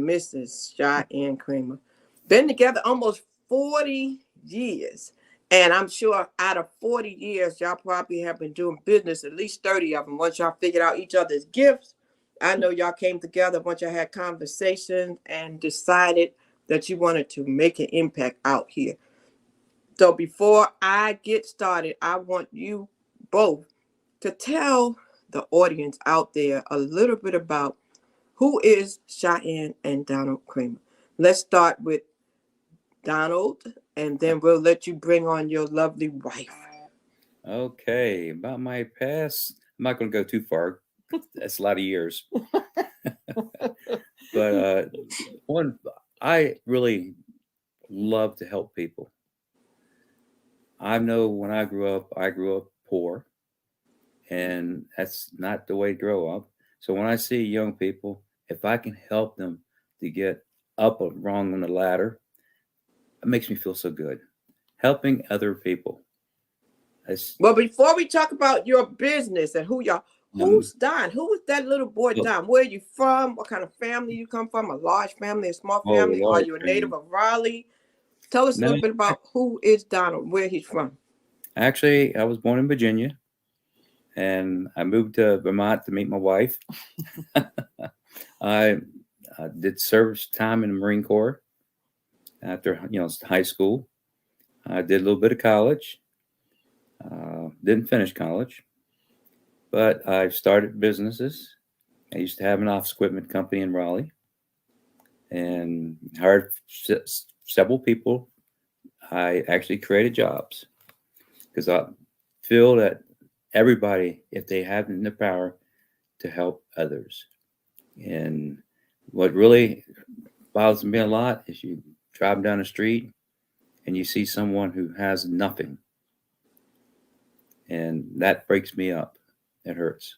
and Mrs. Cheyenne Kreamer. Been together almost 40 years. And I'm sure out of 40 years, y'all probably have been doing business, at least 30 of them. Once y'all figured out each other's gifts, I know y'all came together once y'all had conversations and decided that you wanted to make an impact out here. So before I get started, I want you both to tell the audience out there a little bit about who is Cheyenne and Donald Kreamer. Let's start with Donald, and then we'll let you bring on your lovely wife. Okay, about my past, I'm not going to go too far. That's a lot of years. But I really love to help people. I know when I grew up poor, and that's not the way to grow up. So when I see young people, if I can help them to get up or wrong on the ladder, it makes me feel so good. Helping other people. Well, before we talk about your business and who's Don? Who is that little boy, Look, Don? Where are you from? What kind of family you come from? A large family, a small family? Are large you a native family. of Raleigh? Tell us a No, little bit about who is Donald, where he's from. actually, I was born in Virginia, and I moved to Vermont to meet my wife. I did service time in the Marine Corps after high school. I did a little bit of college. Didn't finish college, but I started businesses. I used to have an office equipment company in Raleigh, and hired several people. I actually created jobs because I feel that everybody, if they have the power to help others, and what really bothers me a lot is you drive down the street and you see someone who has nothing, and that breaks me up. It hurts.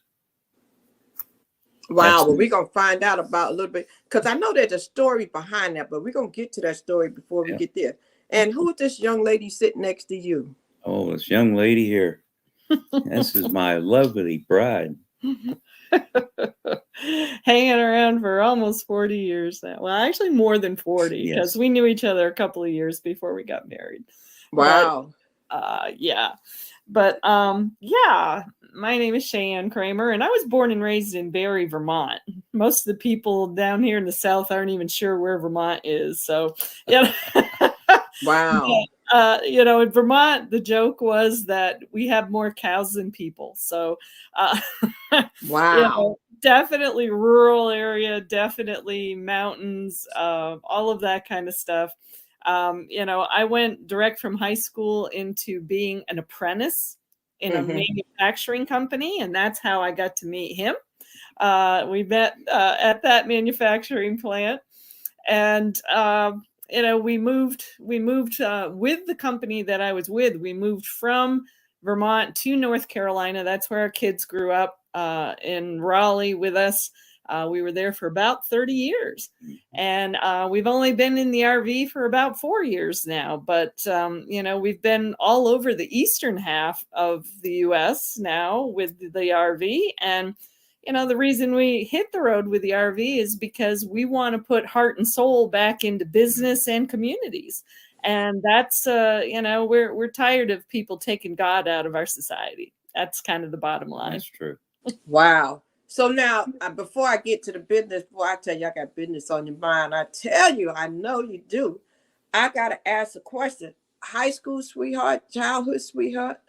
Wow, well, we're going to find out about a little bit, because I know there's a story behind that, but we're going to get to that story before we get there. And who is this young lady sitting next to you? Oh, this young lady here. This is my lovely bride. Hanging around for almost 40 years now. Well, actually more than 40, because we knew each other a couple of years before we got married. Wow. But, yeah. But yeah, my name is Cheyenne Kreamer, and I was born and raised in Barre, Vermont. Most of the people down here in the South aren't even sure where Vermont is. So, yeah. Wow. In Vermont, the joke was that we have more cows than people. So, wow. Definitely rural area, definitely mountains, all of that kind of stuff. I went direct from high school into being an apprentice in a manufacturing company, and that's how I got to meet him. We met at that manufacturing plant, and we moved with the company that I was with. We moved from Vermont to North Carolina. That's where our kids grew up, in Raleigh with us. We were there for about 30 years, and we've only been in the RV for about 4 years now. But, we've been all over the eastern half of the U.S. now with the RV. And, the reason we hit the road with the RV is because we want to put heart and soul back into business and communities. And that's, we're tired of people taking God out of our society. That's kind of the bottom line. That's true. Wow. So now, before I get to the business, before I tell you I got business on your mind, I tell you, I know you do. I got to ask a question. High school sweetheart, childhood sweetheart?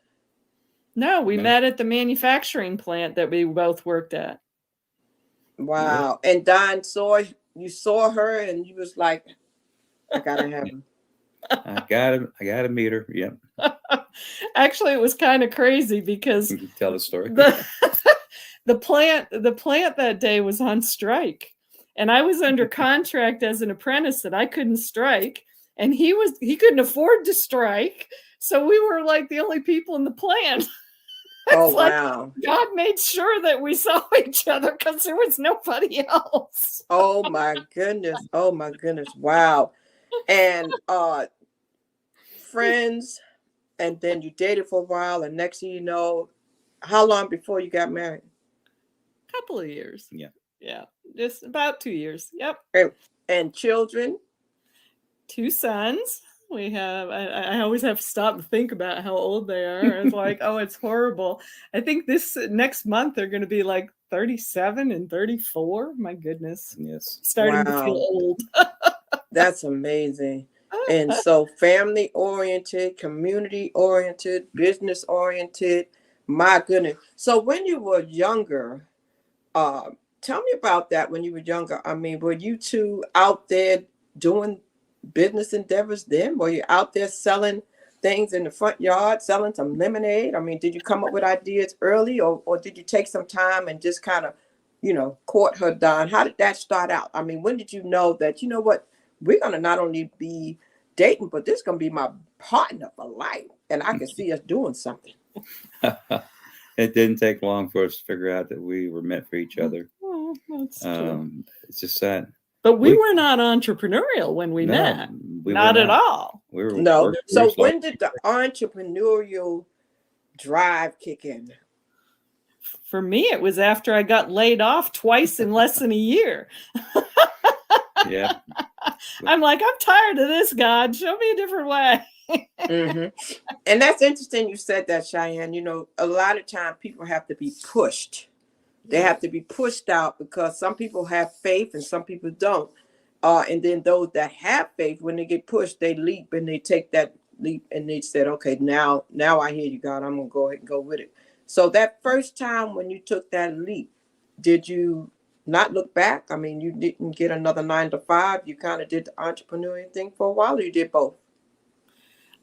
No, we met at the manufacturing plant that we both worked at. Wow. Yeah. And Don you saw her and you was like, I got to have her. I gotta meet her. Yep. Actually, it was kind of crazy because you can tell the story. The plant that day was on strike, and I was under contract as an apprentice that I couldn't strike, and he couldn't afford to strike, so we were like the only people in the plant. Oh, wow. God made sure that we saw each other because there was nobody else. Oh my goodness. Oh my goodness. Wow. And friends, and then you dated for a while, and next thing you know, how long before you got married? Couple of years. Yeah. Just about 2 years. Yep. And children? 2 sons. We have, I always have to stop and think about how old they are. It's like, oh, it's horrible. I think this next month they're going to be like 37 and 34. My goodness. Yes. Starting to feel old. That's amazing. And so family oriented, community oriented, business oriented. My goodness. So when you were younger, tell me about that when you were younger. I mean, were you two out there doing business endeavors then? Were you out there selling things in the front yard, selling some lemonade? I mean, did you come up with ideas early, or did you take some time and just kind of, court her down? How did that start out? I mean, when did you know that, you know what, we're going to not only be dating, but this is going to be my partner for life, and I can see us doing something? It didn't take long for us to figure out that we were meant for each other. Oh, that's true. It's just that. But we were not entrepreneurial when we met. Not at all. No. So when did the entrepreneurial drive kick in? For me, it was after I got laid off twice in less than a year. Yeah. I'm like, I'm tired of this, God. Show me a different way. Mm-hmm. And that's interesting you said that, Cheyenne. A lot of times people have to be pushed. They have to be pushed out because some people have faith and some people don't. And then those that have faith, when they get pushed, they leap and they take that leap and they said, okay, now I hear you, God. I'm going to go ahead and go with it. So that first time when you took that leap, did you not look back? I mean, you didn't get another 9 to 5. You kind of did the entrepreneurial thing for a while, or you did both?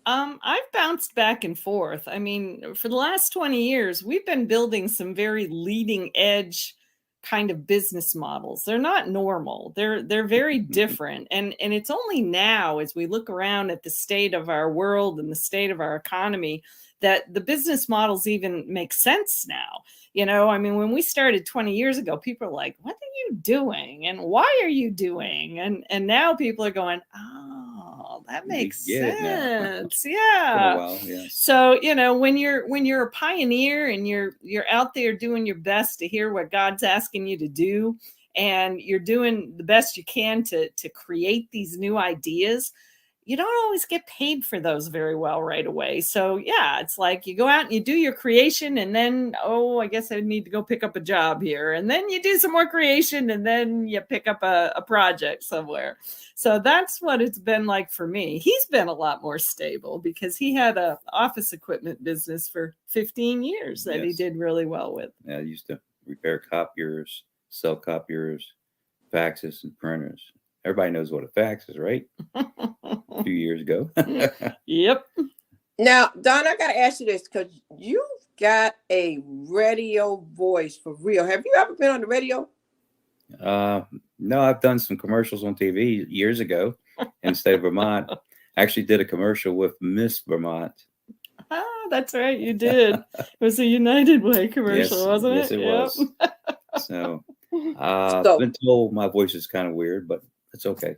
I've bounced back and forth. I mean, for the last 20 years, we've been building some very leading edge kind of business models. They're not normal. They're very different. And it's only now, as we look around at the state of our world and the state of our economy, that the business models even make sense now. I mean, when we started 20 years ago, people are like, what are you doing? And why are you doing? And now people are going, oh, that makes sense. Yeah. While, yes. So, when you're a pioneer and you're out there doing your best to hear what God's asking you to do, and you're doing the best you can to create these new ideas, you don't always get paid for those very well right away. So yeah, it's like you go out and you do your creation, and then, oh, I guess I need to go pick up a job here. And then you do some more creation, and then you pick up a project somewhere. So that's what it's been like for me. He's been a lot more stable because he had a office equipment business for 15 years that he did really well with. Yeah, I used to repair copiers, sell copiers, faxes, and printers. Everybody knows what a fax is, right? A few years ago. Yep. Now, Don, I got to ask you this because you've got a radio voice for real. Have you ever been on the radio? No, I've done some commercials on TV years ago in the state of Vermont. I actually did a commercial with Miss Vermont. Ah, that's right. You did. It was a United Way commercial, wasn't it? Yes, it was. So, I've been told my voice is kind of weird, but it's okay.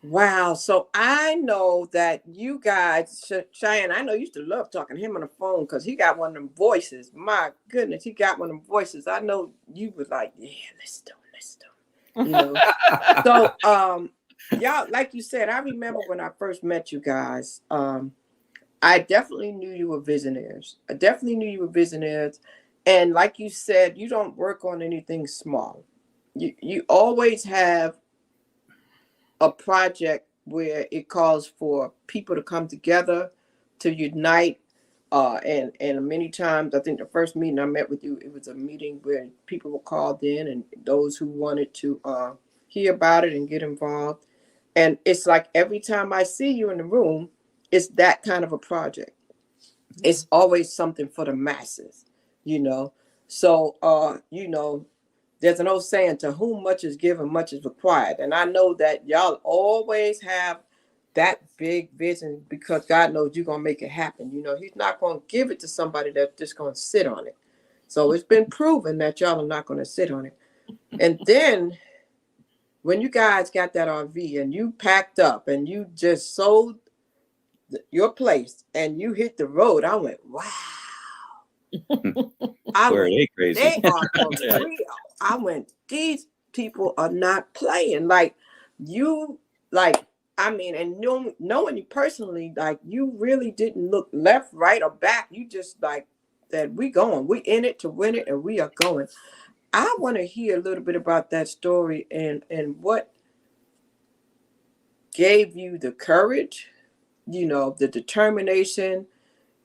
Wow. So I know that you guys, Cheyenne, I know you used to love talking to him on the phone because he got one of them voices. My goodness, he got one of them voices. I know you was like, yeah, let's do it. So, y'all, like you said, I remember when I first met you guys, I definitely knew you were visionaries. And like you said, you don't work on anything small. You always have a project where it calls for people to come together, to unite. And many times, I think the first meeting I met with you, it was a meeting where people were called in and those who wanted to hear about it and get involved. And it's like every time I see you in the room, it's that kind of a project. It's always something for the masses, So, there's an old saying, to whom much is given, much is required. And I know that y'all always have that big vision because God knows you're going to make it happen. He's not going to give it to somebody that's just going to sit on it. So it's been proven that y'all are not going to sit on it. And then when you guys got that RV and you packed up and you just sold your place and you hit the road, I went, wow. They are for real. I went, these people are not playing. Like you, like, I mean, and knowing you personally, like you really didn't look left, right, or back. You just like that we in it to win it, and we are going. I want to hear a little bit about that story and what gave you the courage, the determination,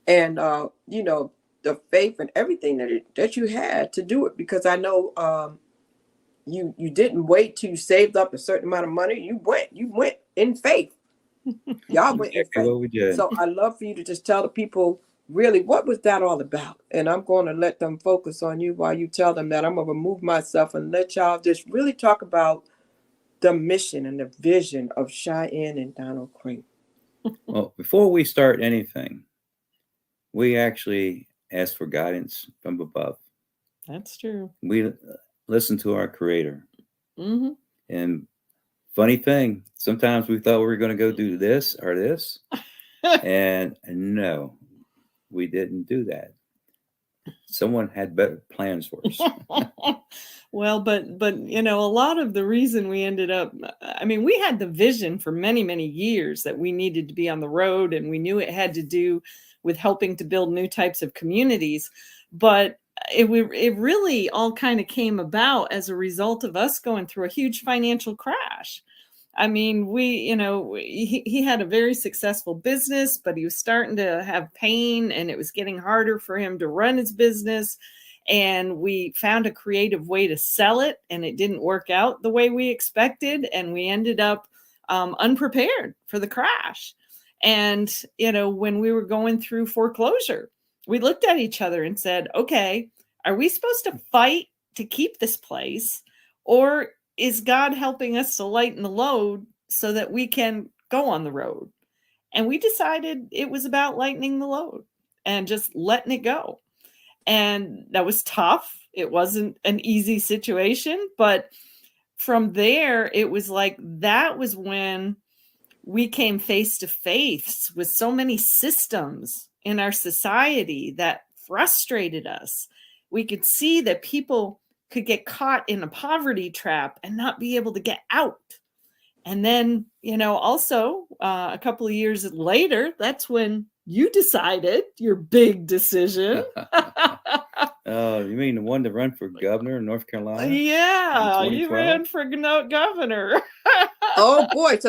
and the faith and everything that you had to do it. Because I know you didn't wait till you saved up a certain amount of money. You went in faith. Y'all went in Exactly faith. what we did. So I'd love for you to just tell the people really what was that all about. And I'm going to let them focus on you while you tell them that. I'm going to remove myself and let y'all just really talk about the mission and the vision of Cheyenne and Donald Kreamer. Well, before we start anything, we actually ask for guidance from above. That's true. We listen to our Creator. Mm-hmm. And funny thing, sometimes we thought we were going to go do this or this. And no, we didn't do that. Someone had better plans for us. Well, but a lot of the reason we ended up, I mean, we had the vision for many, many years that we needed to be on the road, and we knew it had to do with helping to build new types of communities. But it really all kind of came about as a result of us going through a huge financial crash. I mean, he had a very successful business, but he was starting to have pain, and it was getting harder for him to run his business. And we found a creative way to sell it, and it didn't work out the way we expected. And we ended up unprepared for the crash. And, when we were going through foreclosure, we looked at each other and said, okay, are we supposed to fight to keep this place? Or is God helping us to lighten the load so that we can go on the road? And we decided it was about lightening the load and just letting it go. And that was tough. It wasn't an easy situation, but from there, it was like, that was when we came face to face with so many systems in our society that frustrated us. We could see that people could get caught in a poverty trap and not be able to get out. And then, also a couple of years later, that's when you decided your big decision. Oh, you mean the one to run for governor in North Carolina? Yeah, you ran for governor. Oh boy. So